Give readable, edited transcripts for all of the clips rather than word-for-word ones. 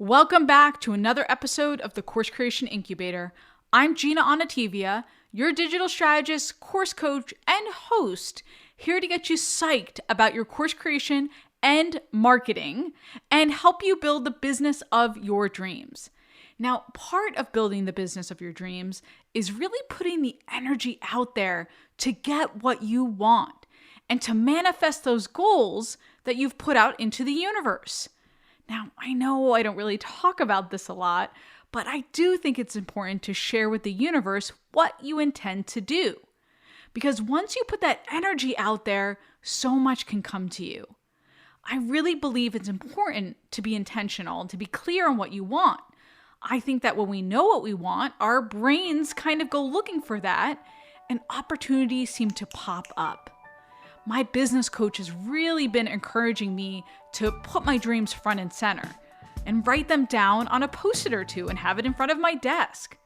Welcome back to another episode of the Course Creation Incubator. I'm Gina Onativia, your digital strategist, course coach, and host, here to get you psyched about your course creation and marketing and help you build the business of your dreams. Now, part of building the business of your dreams is really putting the energy out there to get what you want and to manifest those goals that you've put out into the universe. Now, I know I don't really talk about this a lot, but I do think it's important to share with the universe what you intend to do. Because once you put that energy out there, so much can come to you. I really believe it's important to be intentional and to be clear on what you want. I think that when we know what we want, our brains kind of go looking for that, and opportunities seem to pop up. My business coach has really been encouraging me to put my dreams front and center and write them down on a Post-it or two and have it in front of my desk.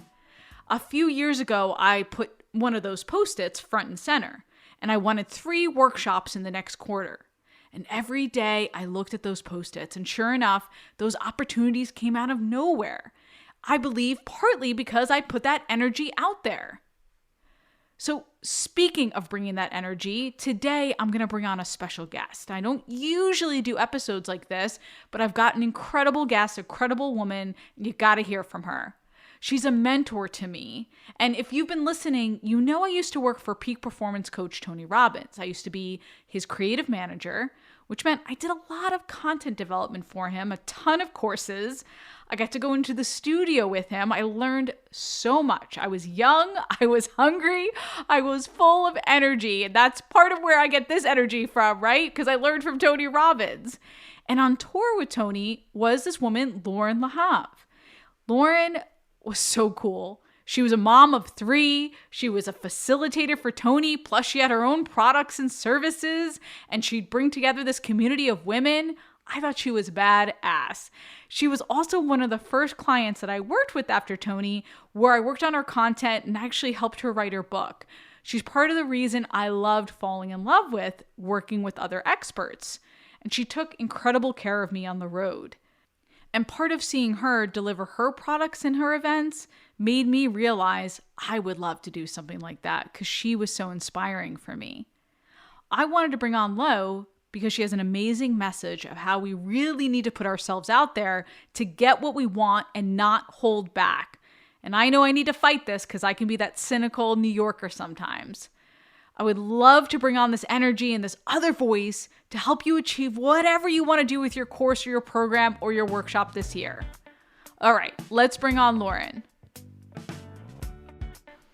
A few years ago, I put one of those Post-its front and center, and I wanted 3 workshops in the next quarter. And every day I looked at those Post-its, and sure enough, those opportunities came out of nowhere. I believe partly because I put that energy out there. So speaking of bringing that energy, today I'm going to bring on a special guest. I don't usually do episodes like this, but I've got an incredible guest, a credible woman, and you got to hear from her. She's a mentor to me. And if you've been listening, you know I used to work for peak performance coach Tony Robbins. I used to be his creative manager, which meant I did a lot of content development for him, a ton of courses. I got to go into the studio with him. I learned so much. I was young, I was hungry, I was full of energy. And that's part of where I get this energy from, right? Because I learned from Tony Robbins. And on tour with Tony was this woman, Loren Lahav. Loren was so cool. She was a mom of 3. She was a facilitator for Tony. Plus she had her own products and services, and she'd bring together this community of women. I thought she was badass. She was also one of the first clients that I worked with after Tony, where I worked on her content and actually helped her write her book. She's part of the reason I loved falling in love with working with other experts. And she took incredible care of me on the road. And part of seeing her deliver her products in her events made me realize I would love to do something like that because she was so inspiring for me. I wanted to bring on Lo because she has an amazing message of how we really need to put ourselves out there to get what we want and not hold back. And I know I need to fight this because I can be that cynical New Yorker sometimes. I would love to bring on this energy and this other voice to help you achieve whatever you want to do with your course or your program or your workshop this year. All right, let's bring on Loren.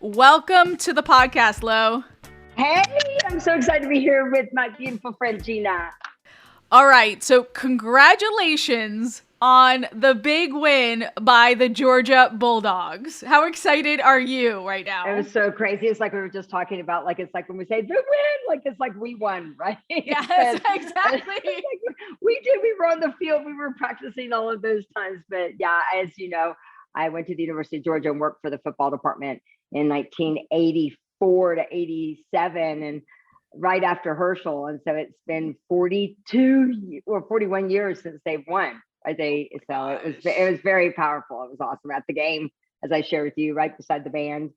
Welcome to the podcast, Lo. Hey, I'm so excited to be here with my beautiful friend, Gina. All right, so congratulations on the big win by the Georgia Bulldogs. How excited are you right now? It was so crazy. It's like we were just talking about, like, it's like when we say the win, like it's like we won, right? Yes, exactly. Like we did. We were on the field. We were practicing all of those times. But yeah, as you know, I went to the University of Georgia and worked for the football department in 1984 to 87, and right after Herschel. And so it's been 42 or 41 years since they've won. It was very powerful. It was awesome at the game, as I shared with you, right beside the band.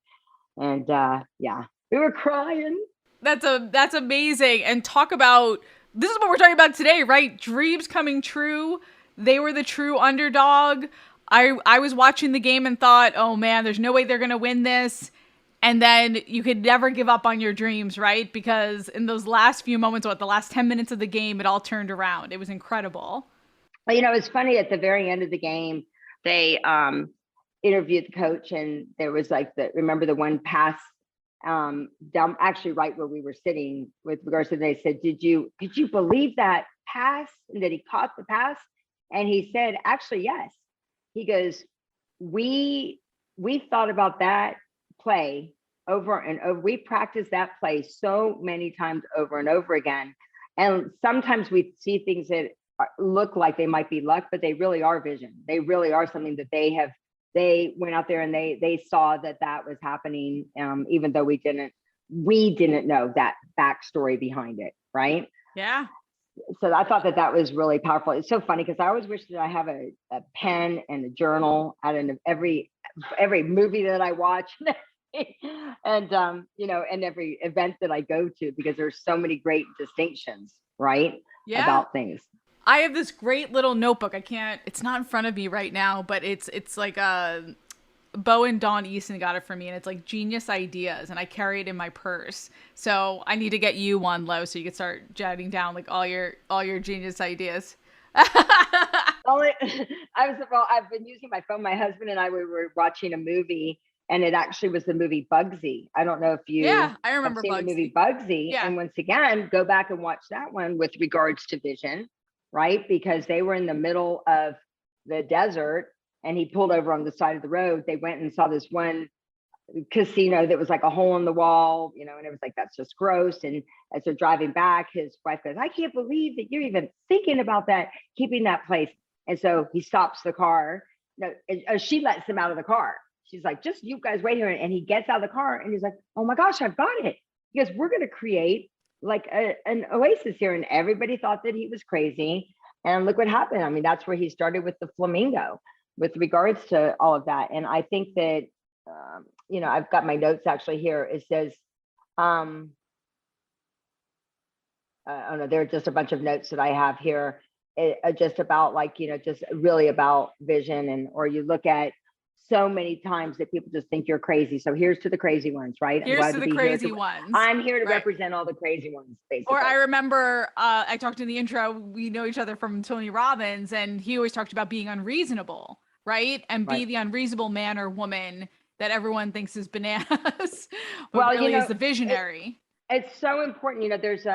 And yeah, we were crying. That's amazing. And talk about, this is what we're talking about today, right? Dreams coming true. They were the true underdog. I was watching the game and thought, oh man, there's no way they're going to win this. And then you could never give up on your dreams, right? Because in those last few moments, the last 10 minutes of the game, it all turned around. It was incredible. Well, you know, it's funny, at the very end of the game, they interviewed the coach, and there was like remember the one pass down actually right where we were sitting with regards to, they said, could you believe that pass and that he caught the pass? And he said, actually, yes. He goes, we thought about that play over and over. We practiced that play so many times over and over again. And sometimes we see things that look like they might be luck, but they really are vision. They really are something that they went out there and they saw that was happening, even though we didn't know that backstory behind it, right? Yeah. So I thought that was really powerful. It's so funny because I always wish that I have a pen and a journal at every movie that I watch. And and every event that I go to, because there's so many great distinctions, right? Yeah. About things. I have this great little notebook. It's not in front of me right now, but it's like Bo and Dawn Easton got it for me, and it's like genius ideas, and I carry it in my purse. So I need to get you one, Lo, so you can start jotting down like all your genius ideas. I've been using my phone. My husband and I, we were watching a movie, and it actually was the movie Bugsy. I don't know if you I remember have seen Bugsy. the movie Bugsy. Yeah. And once again, go back and watch that one with regards to vision, right? Because they were in the middle of the desert, and he pulled over on the side of the road. They went and saw this one casino that was like a hole in the wall, and it was like, that's just gross. And as they're driving back, his wife goes, I can't believe that you're even thinking about that, keeping that place. And so he stops the car. No, she lets him out of the car. She's like, just you guys wait here. And he gets out of the car and he's like, oh my gosh, I've got it. He goes, we're going to create like an oasis here. And everybody thought that he was crazy. And look what happened. I mean, that's where he started with the flamingo with regards to all of that. And I think that, I've got my notes actually here. It says, oh no, there are just a bunch of notes that I have here, just about like, just really about vision. Or you look at so many times that people just think you're crazy. So here's to the crazy ones, right? Here's to the crazy ones. I'm here to represent all the crazy ones, basically. Or I remember I talked in the intro, we know each other from Tony Robbins, and he always talked about being unreasonable, right? And be the unreasonable man or woman that everyone thinks is bananas, but really is the visionary. It's so important. There's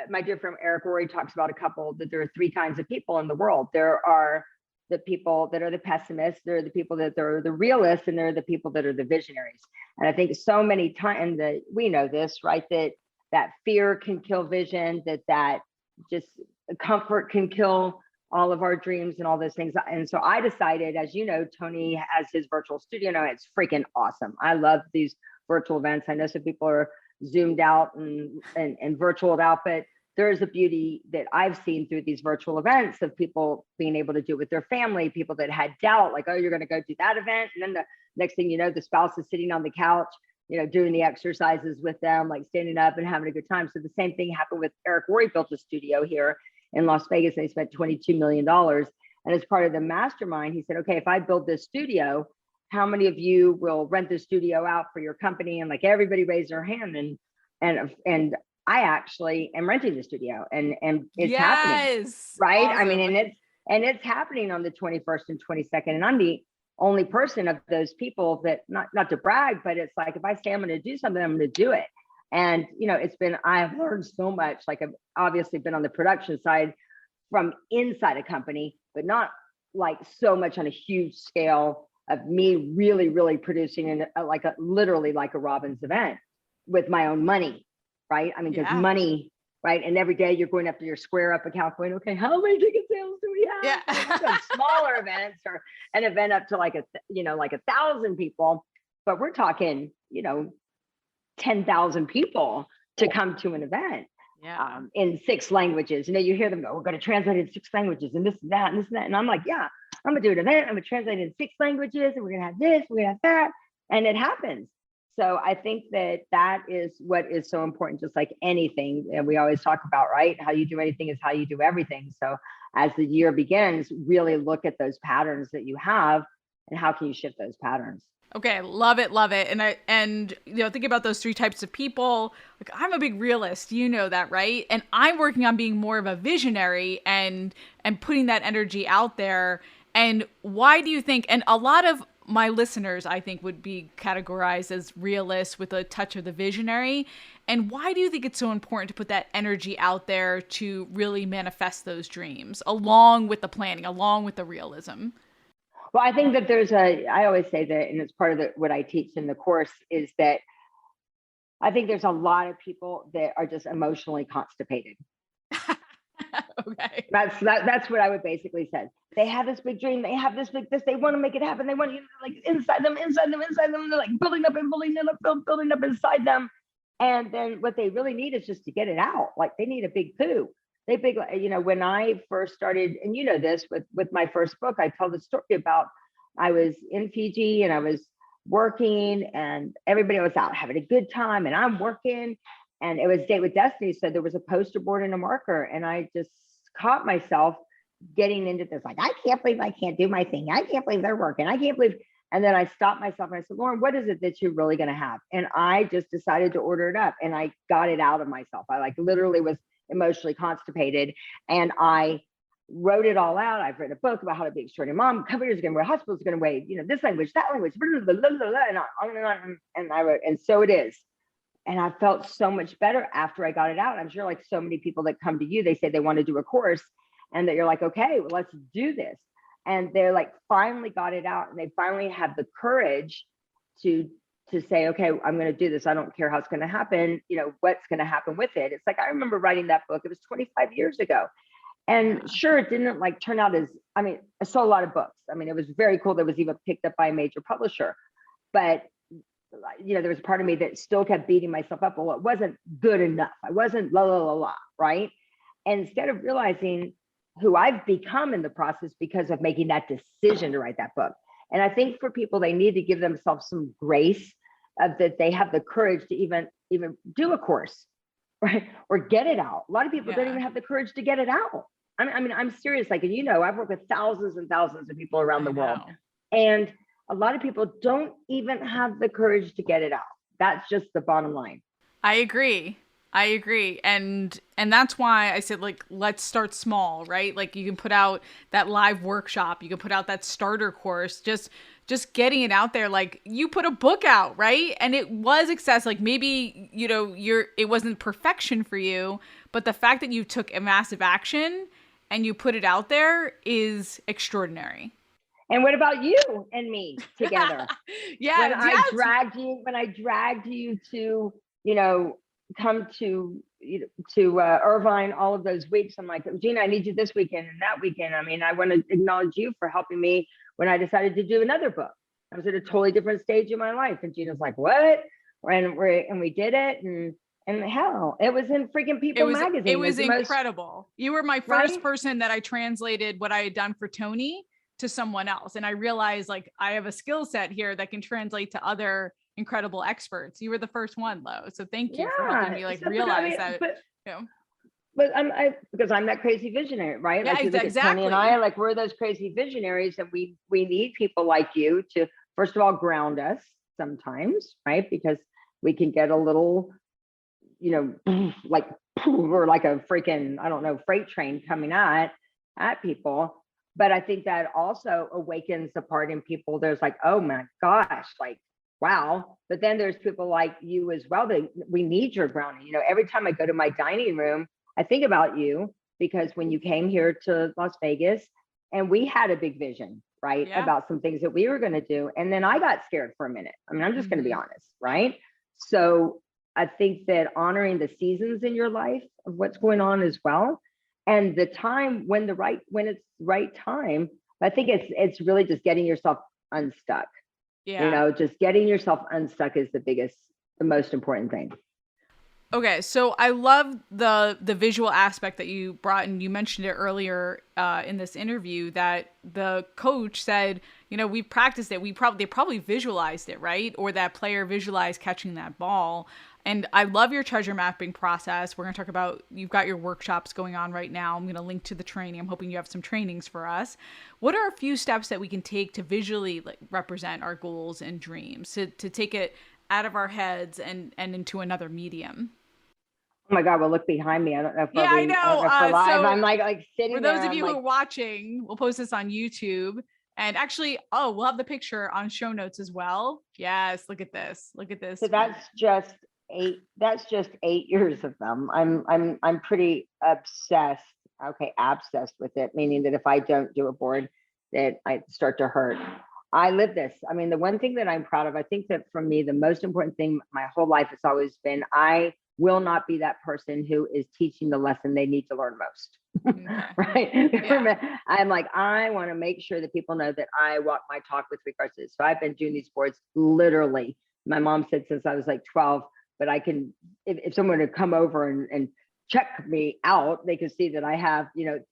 my dear friend Eric Rory talks about a couple, that there are 3 kinds of people in the world. There are the people that are the pessimists, there are the people that are the realists, and there are the people that are the visionaries. And I think so many times that we know this, right? That fear can kill vision, that just comfort can kill all of our dreams and all those things. And so I decided, as you know, Tony has his virtual studio now. It's freaking awesome. I love these virtual events. I know some people are zoomed out and virtualed out, but there's a beauty that I've seen through these virtual events of people being able to do it with their family, people that had doubt, like, oh, you're going to go do that event. And then the next thing you know, the spouse is sitting on the couch, doing the exercises with them, like standing up and having a good time. So the same thing happened with Eric Rory. Built a studio here in Las Vegas, and he spent $22 million. And as part of the mastermind, he said, okay, if I build this studio, how many of you will rent the studio out for your company? And like everybody raised their hand, and I actually am renting the studio, and it's happening, right? Awesome. I mean, and it's happening on the 21st and 22nd. And I'm the only person of those people that, not to brag, but it's like, if I say I'm going to do something, I'm going to do it. And, I've learned so much. Like, I've obviously been on the production side from inside a company, but not like so much on a huge scale of me really, really producing in literally like a Robbins event with my own money. Right. I mean, there's money, right? And every day you're going up to your Square Up account going, okay, how many ticket sales do we have? Yeah. Smaller events, or an event up to like 1,000 people, but we're talking, 10,000 people to come to an event in 6 languages. You hear them go, we're going to translate in 6 languages and this and that and this and that. And I'm like, yeah, I'm gonna do an event. I'm gonna translate in 6 languages, and we're gonna have this, we're gonna have that. And it happens. So I think that is what is so important, just like anything. And we always talk about, right? How you do anything is how you do everything. So as the year begins, really look at those patterns that you have and how can you shift those patterns. Okay, love it. And thinking about those 3 types of people, like, I'm a big realist, that, right? And I'm working on being more of a visionary and putting that energy out there. And why do you think, and a lot of my listeners, I think, would be categorized as realists with a touch of the visionary. And why do you think it's so important to put that energy out there to really manifest those dreams, along with the planning, along with the realism? Well, I think that I always say that, and it's part of what I teach in the course, is that I think there's a lot of people that are just emotionally constipated. Okay. That's what I would basically say. They have this big dream. They have this big this. They want to make it happen. They want you like inside them. They're like building up inside them. And then what they really need is just to get it out. Like, they need a big poo. they big, you know, when I first started, and you know this with my first book, I tell the story about I was in Fiji and I was working and everybody was out having a good time and I'm working and it was Date with Destiny. So there was a poster board and a marker and I just caught myself getting into this, like, I can't believe I can't do my thing. I can't believe they're working. I can't believe. And then I stopped myself and I said, Loren, what is it that you're really going to have? And I just decided to order it up and I got it out of myself. I like literally was emotionally constipated and I wrote it all out. I've written a book about how to be an extraordinary mom. Companies are going to wear, hospitals are going to weigh, you know, this language, that language, blah, blah, blah, blah, blah, and on and on. And I wrote, and so it is. And I felt so much better after I got it out. I'm sure like so many people that come to you, they say they want to do a course and that you're like, okay, well, let's do this. And they're like, finally got it out. And they finally have the courage to say, okay, I'm going to do this. I don't care how it's going to happen. You know, what's going to happen with it. It's like, I remember writing that book. It was 25 years ago. And sure, it didn't like turn out as, I mean, I saw a lot of books. I mean, it was very cool that it was even picked up by a major publisher, but you know, there was a part of me that still kept beating myself up. Well, it wasn't good enough. I wasn't la, la, la, la, right? And instead of realizing who I've become in the process because of making that decision to write that book. And I think for people, they need to give themselves some grace that they have the courage to even do a course, right? Or get it out. A lot of people don't even have the courage to get it out. I mean, I'm serious. Like, and you know, I've worked with thousands and thousands of people around the world. And a lot of people don't even have the courage to get it out. That's just the bottom line. I agree. And that's why I said, like, let's start small, right? Like, you can put out that live workshop, you can put out that starter course, just getting it out there. Like, you put a book out, right? And it was success. Like, maybe, you know, it wasn't perfection for you, but the fact that you took a massive action and you put it out there is extraordinary. And what about you and me together? Yeah. When I dragged you to, you know, come to Irvine all of those weeks, I'm like, Gina, I need you this weekend and that weekend. I mean, I want to acknowledge you for helping me when I decided to do another book. I was at a totally different stage in my life. And Gina's like, what? And we did it. And hell, it was in freaking People magazine. It was incredible. You were my first person that I translated what I had done for Tony to someone else. And I realized, like, I have a skill set here that can translate to other incredible experts. You were the first one, Lo. So thank you for helping me realize that. But because I'm that crazy visionary, right? Yeah, like exactly. Tony and I, like, we're those crazy visionaries, and we need people like you to, first of all, ground us sometimes, right? Because we can get a little, you know, like we're like a freaking, I don't know, freight train coming at people. But I think that also awakens the part in people. There's like, oh my gosh, like, wow. But then there's people like you as well. We need your grounding. You know, every time I go to my dining room, I think about you, because when you came here to Las Vegas and we had a big vision, right? Yeah. About some things that we were going to do. And then I got scared for a minute. I mean, I'm just going to be honest, right? So I think that honoring the seasons in your life of what's going on as well, and the time when it's right time, I think it's really just getting yourself unstuck. Yeah. You know, just getting yourself unstuck is the most important thing. Okay, so I love the visual aspect that you brought, and you mentioned it earlier in this interview that the coach said, you know, we practiced it. They probably visualized it, right? Or that player visualized catching that ball. And I love your treasure mapping process. We're going to talk about, you've got your workshops going on right now. I'm going to link to the training. I'm hoping you have some trainings for us. What are a few steps that we can take to visually represent our goals and dreams, to take it out of our heads and into another medium? Oh my God, well, look behind me. I don't know if I know. So I'm like sitting for those there, of you who are watching, we'll post this on YouTube. And actually, we'll have the picture on show notes as well. Yes, look at this. Look at this. So that's just 8 years of them. I'm pretty obsessed. Okay, obsessed with it, meaning that if I don't do a board, that I start to hurt. I live this. I mean, the one thing that I'm proud of, I think that for me, the most important thing my whole life has always been, I will not be that person who is teaching the lesson they need to learn most. Right? Yeah. I'm like, I want to make sure that people know that I walk my talk with regards to this. So I've been doing these boards literally, my mom said, since I was like 12, but I can, if someone would come over and check me out, they can see that I have,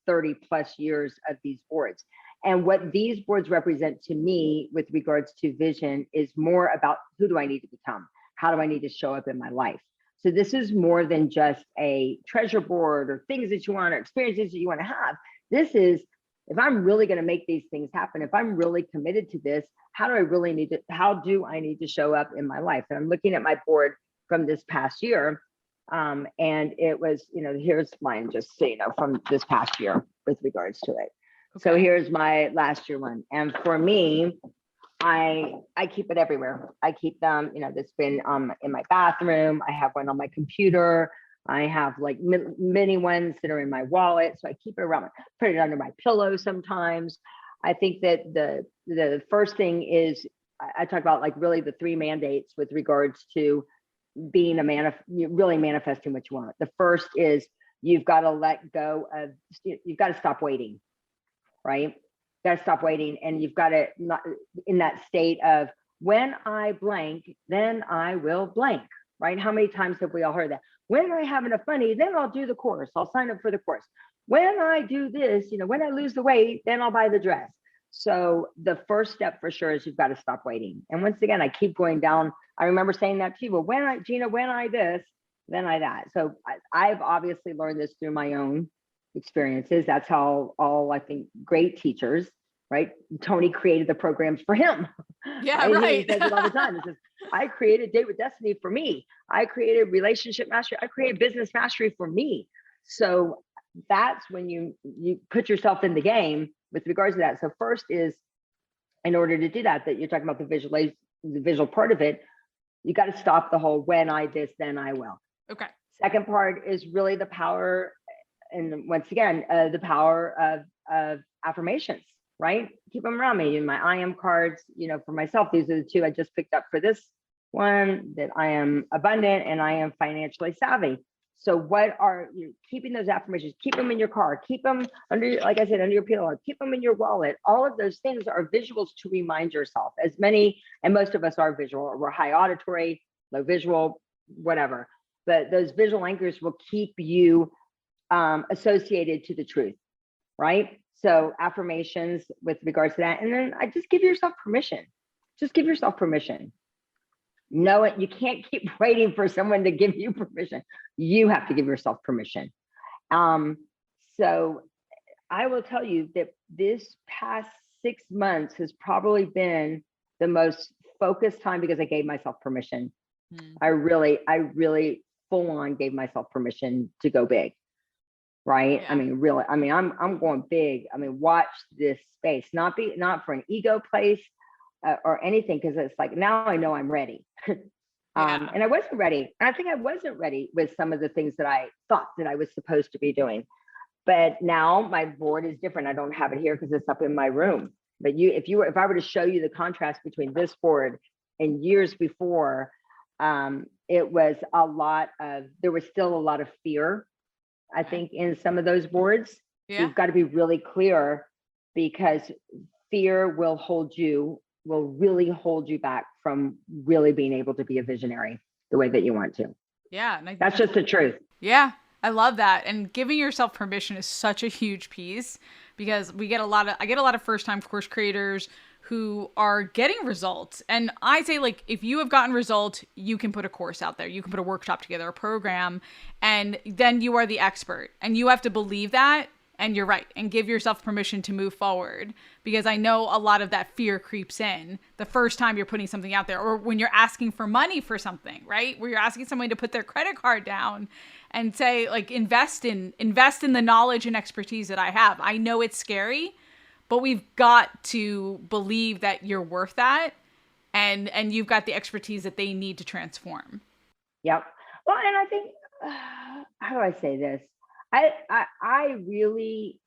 30 plus years of these boards. And what these boards represent to me with regards to vision is more about who do I need to become? How do I need to show up in my life? So this is more than just a treasure board or things that you want or experiences that you want to have. This is, if I'm really going to make these things happen, if I'm really committed to this, how do I need to show up in my life? And I'm looking at my board from this past year. And it was, here's mine, just so you know, from this past year with regards to it. Okay. So here's my last year one. And for me, I keep it everywhere. I keep them, that's been in my bathroom. I have one on my computer. I have like mini ones that are in my wallet. So I keep it around, put it under my pillow sometimes. I think that the first thing is, I talk about like really the 3 mandates with regards to being really manifesting what you want. The first is you've got to let go of, you've got to stop waiting, right? You got to stop waiting, and you've got to not in that state of when I blank, then I will blank, right? How many times have we all heard that? When I have enough money, then I'll do the course. I'll sign up for the course. When I do this, when I lose the weight, then I'll buy the dress. So the first step for sure is you've got to stop waiting. And once again, I keep going down. I remember saying that to you. Well, Gina, when I this, then I that. So I've obviously learned this through my own experiences. That's how all, I think, great teachers, right? Tony created the programs for him. Yeah, right. He says it all the time. He says, I created Date with Destiny for me. I created Relationship Mastery. I created Business Mastery for me. So that's when you put yourself in the game with regards to that. So first is, in order to do that you're talking about the visual part of it, you got to stop the whole when I this, then I will. Okay. Second part is really the power, and once again, the power of affirmations, right? Keep them around me. In my I am cards, for myself, these are the 2 I just picked up for this one, that I am abundant and I am financially savvy. So what are you keeping those affirmations? Keep them in your car, keep them under, like I said, under your pillow, keep them in your wallet. All of those things are visuals to remind yourself. As many, and most of us are visual, we're high auditory, low visual, whatever. But those visual anchors will keep you associated to the truth, right? So affirmations with regards to that. And then I just give yourself permission. Just give yourself permission. Know it. You can't keep waiting for someone to give you permission. You have to give yourself permission. So I will tell you that this past 6 months has probably been the most focused time because I gave myself permission. I really full on gave myself permission to go big. Right. Yeah. I'm going big. Watch this space, not for an ego place or anything. Cause it's like, now I know I'm ready. And I wasn't ready. And I think I wasn't ready with some of the things that I thought that I was supposed to be doing. But now my board is different. I don't have it here because it's up in my room. But if I were to show you the contrast between this board and years before, there was still a lot of fear, I think, in some of those boards. Yeah. You've got to be really clear, because fear will really hold you back from really being able to be a visionary the way that you want to. Yeah. And that's just the truth. Yeah. I love that. And giving yourself permission is such a huge piece, because I get a lot of first-time course creators who are getting results. And I say, like, if you have gotten results, you can put a course out there. You can put a workshop together, a program, and then you are the expert. And you have to believe that, and you're right, and give yourself permission to move forward. Because I know a lot of that fear creeps in the first time you're putting something out there, or when you're asking for money for something, right? Where you're asking someone to put their credit card down and say, like, invest in the knowledge and expertise that I have. I know it's scary, but we've got to believe that you're worth that, and you've got the expertise that they need to transform. Yep. Well, and I think, how do I say this? I really,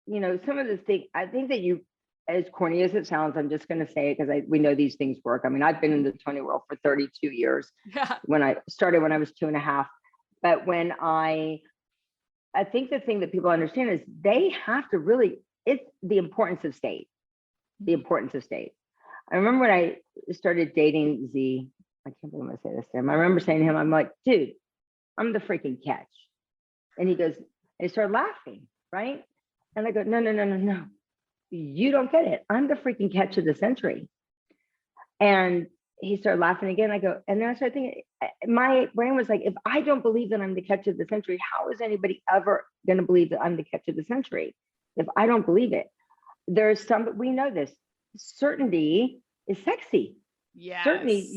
some of the things, I think that you, as corny as it sounds, I'm just going to say it because we know these things work. I've been in the Tony world for 32 years. Yeah. When I started when I was 2.5. But when I think the thing that people understand is they have to really, it's the importance of state. The importance of state. I remember when I started dating Z, I can't believe I say this to him. I remember saying to him, I'm like, dude, I'm the freaking catch. And he goes, and he started laughing, right? And I go, no, no, no, no, no. You don't get it. I'm the freaking catch of the century. And he started laughing again. I go, and then I started thinking, my brain was like, if I don't believe that I'm the catch of the century, how is anybody ever going to believe that I'm the catch of the century? If I don't believe it, there's some, we know this, certainty is sexy. Yes. Certainty,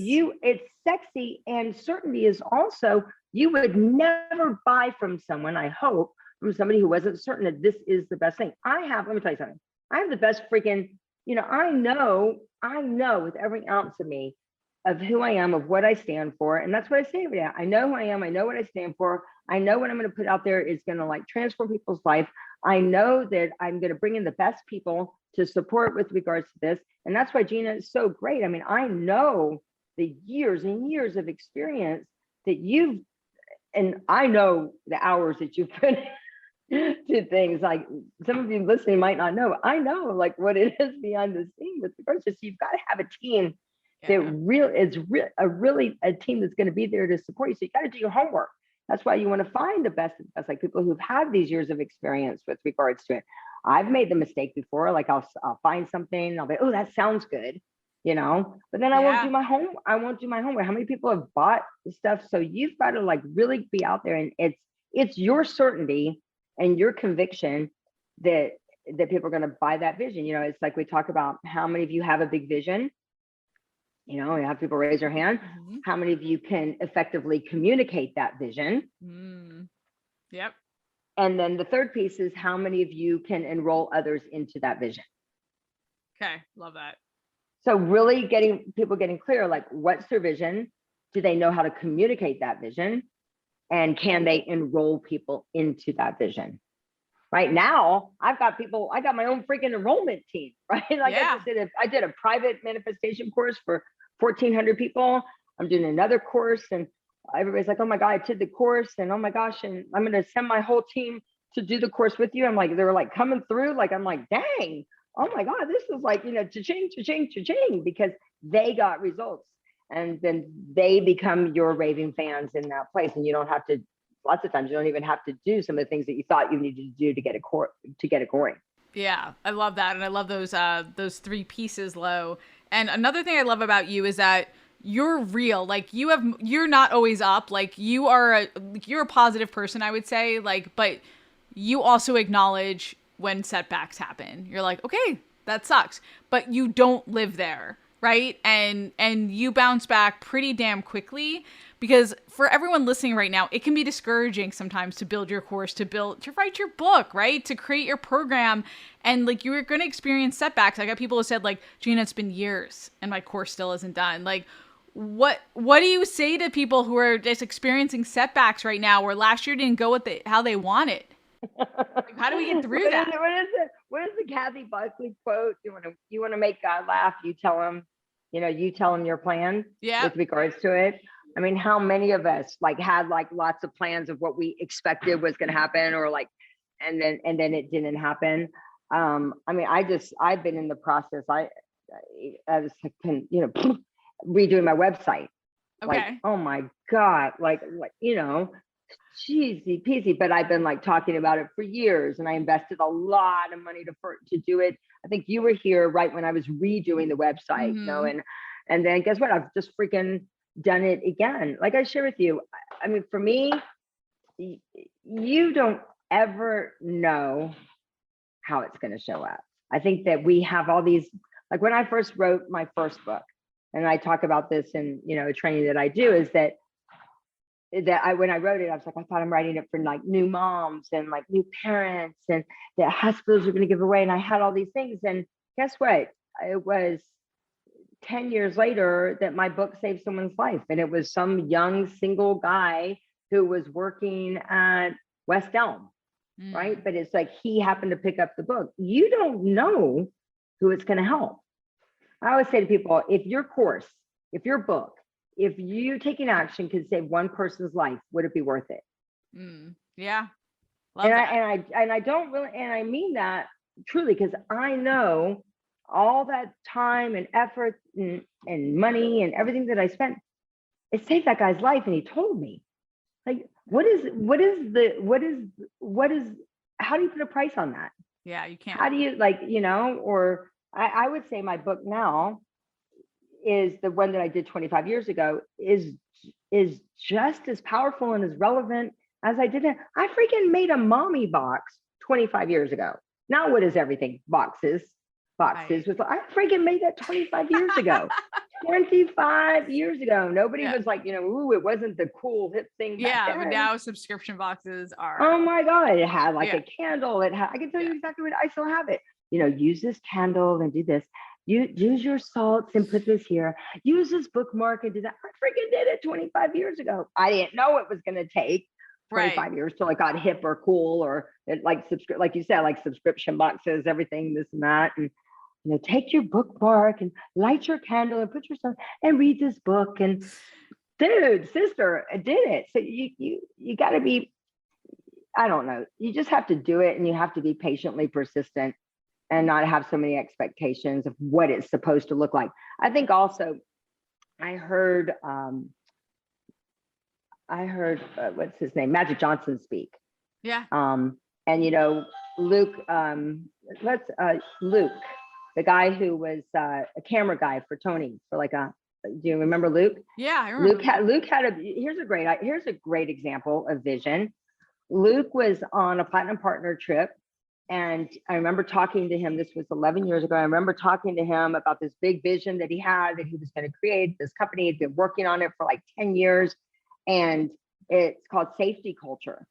it's sexy. And certainty is also, you would never buy from someone, I hope, from somebody who wasn't certain that this is the best thing. Let me tell you something. I have the best freaking, I know with every ounce of me of who I am, of what I stand for. And that's what I say every day. I know who I am. I know what I stand for. I know what I'm going to put out there is going to like transform people's life. I know that I'm going to bring in the best people to support with regards to this. And that's why Gina is so great. I mean, I know the years and years of experience that and I know the hours that you've put to things. Like some of you listening might not know. I know like what it is behind the scene with regards to, so you've got to have a team that really a team that's going to be there to support you. So you got to do your homework. That's why you want to find the best, like people who've had these years of experience with regards to it. I've made the mistake before. Like I'll find something. I'll be, oh, that sounds good, but then I won't do my homework. How many people have bought the stuff? So you've got to like really be out there, and it's your certainty and your conviction that people are going to buy that vision. It's like we talk about how many of you have a big vision. You have people raise their hand. Mm-hmm. How many of you can effectively communicate that vision? Yep. And then the third piece is how many of you can enroll others into that vision? Okay. Love that. So really getting clear, like what's their vision? Do they know how to communicate that vision? And can they enroll people into that vision? Right now, I got my own freaking enrollment team, right? Like I did a private manifestation course for 1,400 people. I'm doing another course, and everybody's like, oh my God, I did the course, and oh my gosh, and I'm going to send my whole team to do the course with you. I'm like, they're like coming through. Like, I'm like, dang, oh my God, this is like, cha-ching, because they got results. And then they become your raving fans in that place. And you don't have to, lots of times you don't even have to do some of the things that you thought you needed to do to get it going. Yeah, I love that. And I love those three pieces, Lo. And another thing I love about you is that you're real. Like you're not always up. Like you're a positive person, I would say, like, but you also acknowledge when setbacks happen. You're like, okay, that sucks, but you don't live there. Right. And you bounce back pretty damn quickly, because for everyone listening right now, it can be discouraging sometimes to build your course, to write your book, right? To create your program. And like, you're going to experience setbacks. I got people who said like, Gina, it's been years and my course still isn't done. Like, what do you say to people who are just experiencing setbacks right now, where last year didn't go how they wanted? Like, how do we get through that? What is the Kathy Buckley quote? You want to make God laugh, you tell him your plan with regards to it. I mean, how many of us like had like lots of plans of what we expected was going to happen, or like, and then it didn't happen. I mean, I've been in the process. I was redoing my website. Okay. Like, oh my God, like, cheesy peasy, but I've been like talking about it for years, and I invested a lot of money to do it. I think you were here right when I was redoing the website, and then guess what? I've just freaking done it again. Like I share with you, I mean, for me, you don't ever know how it's going to show up. I think that we have all these, like when I first wrote my first book, and I talk about this in, a training that I do, is that when I wrote it, I was like, I thought I'm writing it for like new moms and like new parents, and that hospitals are going to give away. And I had all these things. And guess what? It was 10 years later that my book saved someone's life. And it was some young single guy who was working at West Elm, right? But it's like, he happened to pick up the book. You don't know who it's going to help. I always say to people, if your course, if your book, if you taking action could save one person's life, would it be worth it? Yeah. And I don't really, and I mean that truly, because I know all that time and effort and money and everything that I spent, it saved that guy's life. And he told me, like what is how do you put a price on that? Yeah, you can't. How do you or I would say my book now is the one that I did 25 years ago is just as powerful and as relevant as I did it. I freaking made a mommy box 25 years ago. Now what is everything? Boxes. Right. I freaking made that 25 years ago. 25 years ago. Nobody was like, ooh, it wasn't the cool hip thing back then. But now subscription boxes are. Oh my God. It had like a candle. I can tell you exactly what, I still have it. Use this candle and do this. Use your salts and put this here. Use this bookmark and do that. I freaking did it 25 years ago. I didn't know it was going to take 25 years till it got hip or cool or like you said, like subscription boxes, everything, this and that. And take your bookmark and light your candle and put yourself and read this book. And dude, sister, I did it. So you got to be, I don't know. You just have to do it, and you have to be patiently persistent and not have so many expectations of what it's supposed to look like. I think also I heard what's his name? Magic Johnson speak. Yeah. And Luke, Luke, the guy who was a camera guy for Tony do you remember Luke? Yeah, I remember. Luke had here's a great example of vision. Luke was on a platinum partner trip, and I remember talking to him. This was 11 years ago. I remember talking to him about this big vision that he had, that he was going to create this company. He'd been working on it for like 10 years, and it's called Safety Culture.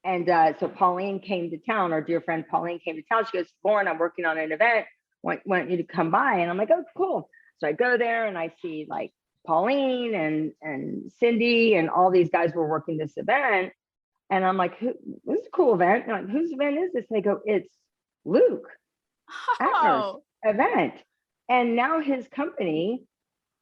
And so Pauline came to town, our dear friend Pauline came to town. She goes, Loren, I'm working on an event. Want you to come by. And I'm like, oh, cool. So I go there and I see like Pauline and Cindy and all these guys were working this event. And I'm like, this is a cool event. And I'm like, whose event is this? And they go, it's Luke Atner's event. And now his company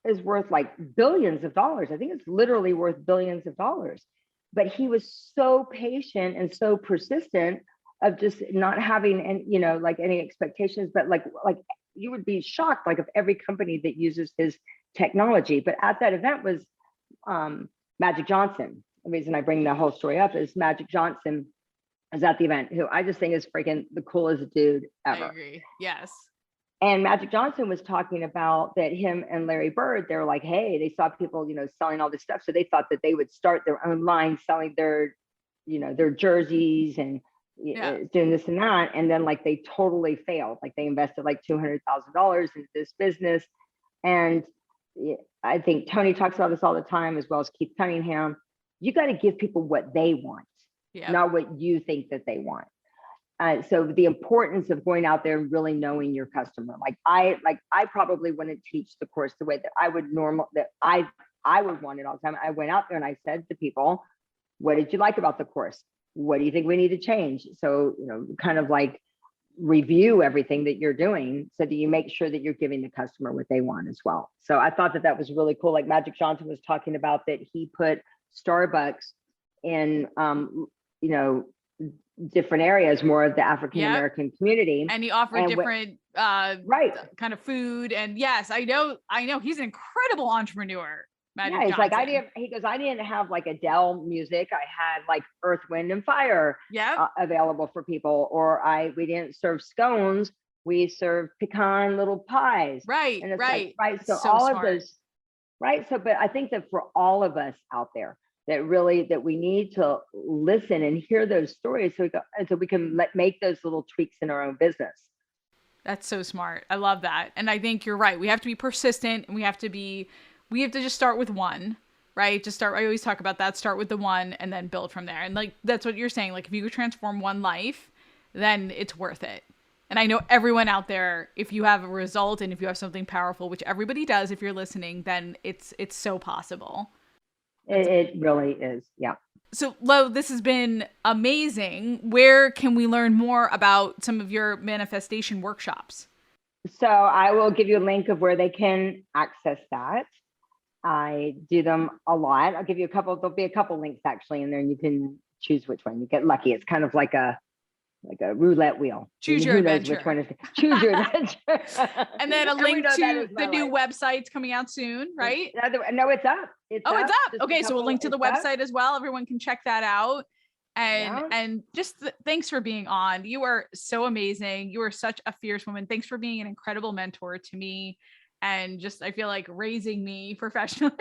is worth like billions of dollars. I think it's literally worth billions of dollars. But he was so patient and so persistent of just not having any expectations, but like you would be shocked of every company that uses his technology. But at that event was Magic Johnson. The reason I bring the whole story up is Magic Johnson is at the event, who I just think is freaking the coolest dude ever. I agree. Yes. And Magic Johnson was talking about that him and Larry Bird, they were like, hey, they saw people, selling all this stuff. So they thought that they would start their own line selling their jerseys and doing this and that. And then they totally failed. They invested $200,000 into this business. And I think Tony talks about this all the time, as well as Keith Cunningham. You got to give people what they want, not what you think that they want. So the importance of going out there and really knowing your customer. I probably wouldn't teach the course the way that I would I would want it all the time. I went out there and I said to people, what did you like about the course? What do you think we need to change? So, kind of review everything that you're doing so that you make sure that you're giving the customer what they want as well. So I thought that was really cool. Magic Johnson was talking about that he put Starbucks in, different areas, more of the African-American community. And he offered different kind of food. And yes, I know he's an incredible entrepreneur. Magic Johnson. I didn't have Adele music. I had Earth, Wind and Fire available for people, or we didn't serve scones. We served pecan little pies. Right. And right. So all smart. Of those, right. So, but I think that for all of us out there, that we need to listen and hear those stories so we can make those little tweaks in our own business. That's so smart. I love that. And I think you're right. We have to be persistent, and we have to just start with one, right? I always talk about that, start with the one and then build from there. And that's what you're saying. If you could transform one life, then it's worth it. And I know everyone out there, if you have a result and if you have something powerful, which everybody does, if you're listening, then it's so possible. It really is. Yeah. So Lo, this has been amazing. Where can we learn more about some of your manifestation workshops? So I will give you a link of where they can access that. I do them a lot. I'll give you there'll be a couple links actually in there, and you can choose which one. You get lucky. It's kind of like like a roulette wheel. Choose your Who knows adventure. which one is choose your adventure. And then a we link know that to is the my new life. website's coming out soon, right? No, it's up. It's up. Just Okay, so we'll link to the website as well. Everyone can check that out. And just thanks for being on. You are so amazing. You are such a fierce woman. Thanks for being an incredible mentor to me. And just, I feel like raising me professionally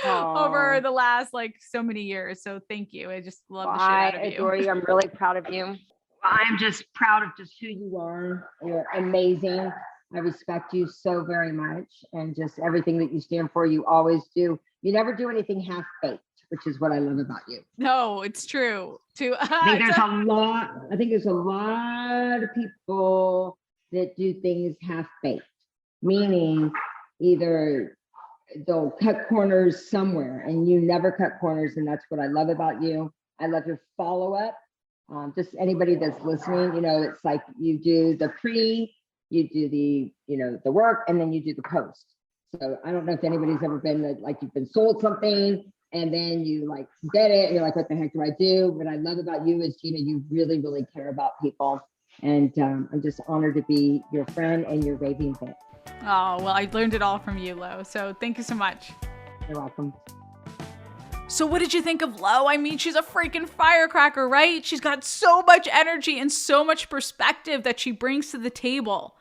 over the last like so many years. So thank you. I just love the shit out of you. I adore you. I'm really proud of you. I'm just proud of just who you are. You're amazing. I respect you so very much. And just everything that you stand for, you always do. You never do anything half-baked, which is what I love about you. No, it's true. I think there's a lot of people that do things half-baked, meaning either they'll cut corners somewhere and you never cut corners. And that's what I love about you. I love your follow-up. Just anybody that's listening, it's like you do the you do the, the work, and then you do the post. So I don't know if anybody's ever been like you've been sold something and then you like get it and you're like, what the heck do I do? What I love about you is, Gina, you really, really care about people. And I'm just honored to be your friend and your raving fan. Oh, well, I learned it all from you, Lo. So thank you so much. You're welcome. So what did you think of Lo? I mean, she's a freaking firecracker, right? She's got so much energy and so much perspective that she brings to the table.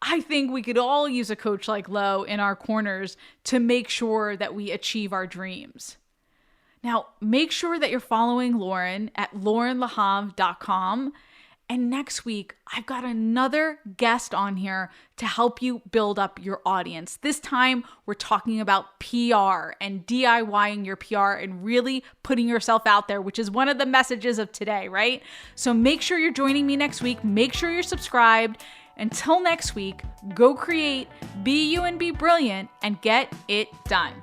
I think we could all use a coach like Lo in our corners to make sure that we achieve our dreams. Now, make sure that you're following Loren at lorenlahav.com. And next week, I've got another guest on here to help you build up your audience. This time, we're talking about PR and DIYing your PR and really putting yourself out there, which is one of the messages of today, right? So make sure you're joining me next week. Make sure you're subscribed. Until next week, go create, be you and be brilliant, and get it done.